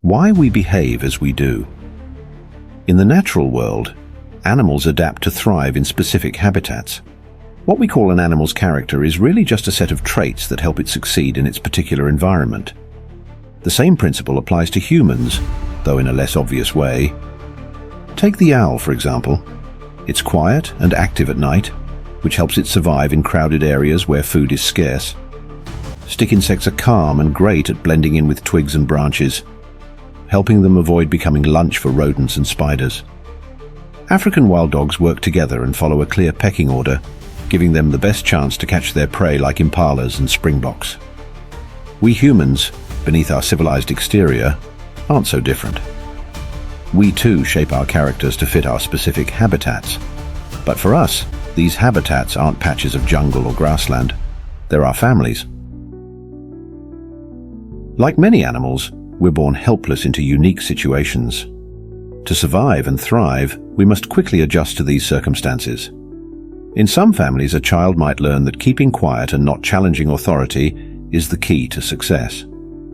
Why we behave as we do. In the natural world, animals adapt to thrive in specific habitats. What we call an animal's character is really just a set of traits that help it succeed in its particular environment. The same principle applies to humans, though in a less obvious way. Take the owl, for example. It's quiet and active at night, which helps it survive in crowded areas where food is scarce. Stick insects are calm and great at blending in with twigs and branches, helping them avoid becoming lunch for rodents and spiders. African wild dogs work together and follow a clear pecking order, giving them the best chance to catch their prey like impalas and springboks. We humans, beneath our civilized exterior, aren't so different. We too shape our characters to fit our specific habitats. But for us, these habitats aren't patches of jungle or grassland. They're our families. Like many animals, we're born helpless into unique situations. To survive and thrive, we must quickly adjust to these circumstances. In some families, a child might learn that keeping quiet and not challenging authority is the key to success.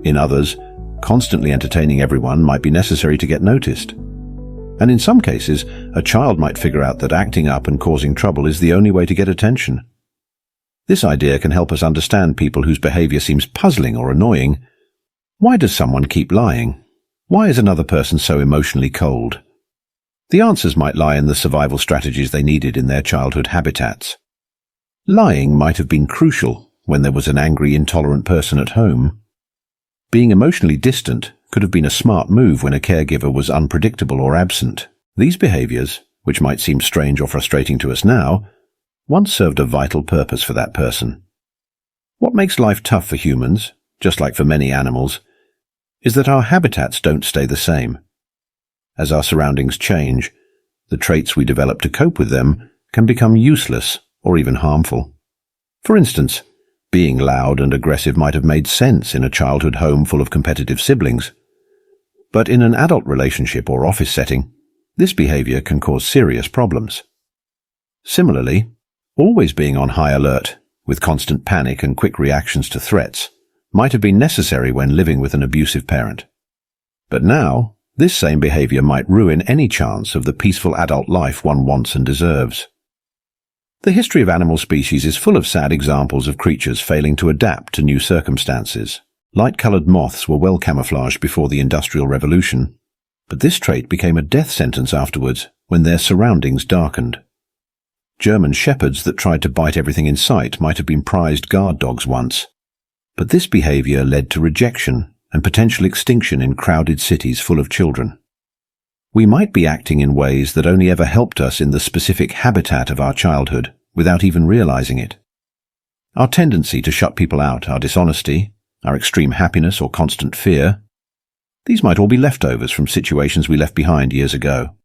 In others, constantly entertaining everyone might be necessary to get noticed. And in some cases, a child might figure out that acting up and causing trouble is the only way to get attention. This idea can help us understand people whose behavior seems puzzling or annoying. Why does someone keep lying? Why is another person so emotionally cold? The answers might lie in the survival strategies they needed in their childhood habitats. Lying might have been crucial when there was an angry, intolerant person at home. Being emotionally distant could have been a smart move when a caregiver was unpredictable or absent. These behaviors, which might seem strange or frustrating to us now, once served a vital purpose for that person. What makes life tough for humans, just like for many animals, is that our habitats don't stay the same. As our surroundings change, the traits we develop to cope with them can become useless or even harmful. For instance, being loud and aggressive might have made sense in a childhood home full of competitive siblings. But in an adult relationship or office setting, this behavior can cause serious problems. Similarly, always being on high alert, with constant panic and quick reactions to threats, might have been necessary when living with an abusive parent. But now, this same behavior might ruin any chance of the peaceful adult life one wants and deserves. The history of animal species is full of sad examples of creatures failing to adapt to new circumstances. Light-colored moths were well camouflaged before the Industrial Revolution, but this trait became a death sentence afterwards when their surroundings darkened. German shepherds that tried to bite everything in sight might have been prized guard dogs once, but this behavior led to rejection and potential extinction in crowded cities full of children. We might be acting in ways that only ever helped us in the specific habitat of our childhood without even realizing it. Our tendency to shut people out, our dishonesty, our extreme happiness or constant fear, these might all be leftovers from situations we left behind years ago.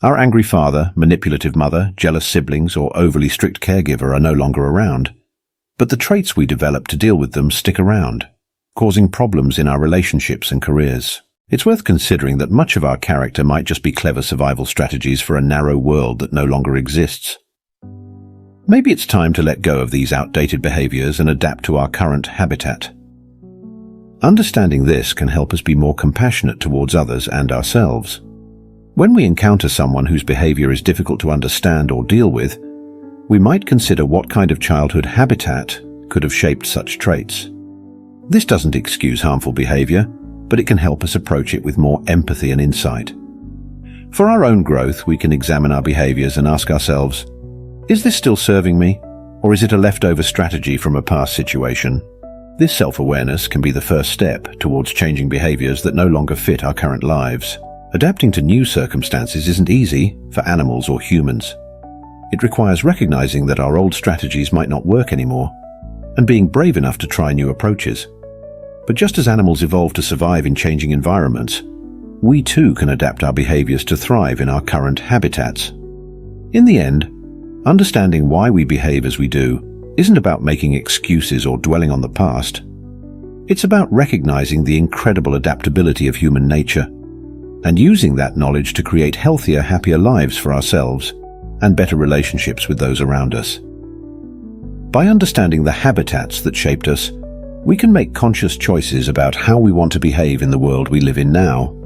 Our angry father, manipulative mother, jealous siblings, or overly strict caregiver are no longer around, but the traits we develop to deal with them stick around, causing problems in our relationships and careers. It's worth considering that much of our character might just be clever survival strategies for a narrow world that no longer exists. Maybe it's time to let go of these outdated behaviors and adapt to our current habitat. Understanding this can help us be more compassionate towards others and ourselves. When we encounter someone whose behavior is difficult to understand or deal with, we might consider what kind of childhood habitat could have shaped such traits. This doesn't excuse harmful behavior, but it can help us approach it with more empathy and insight. For our own growth, we can examine our behaviors and ask ourselves, is this still serving me, or is it a leftover strategy from a past situation? This self-awareness can be the first step towards changing behaviors that no longer fit our current lives. Adapting to new circumstances isn't easy for animals or humans. It requires recognizing that our old strategies might not work anymore, and being brave enough to try new approaches. But just as animals evolve to survive in changing environments, we too can adapt our behaviors to thrive in our current habitats. In the end, understanding why we behave as we do isn't about making excuses or dwelling on the past. It's about recognizing the incredible adaptability of human nature and using that knowledge to create healthier, happier lives for ourselves and better relationships with those around us. By understanding the habitats that shaped us, We can make conscious choices about how we want to behave in the world we live in now.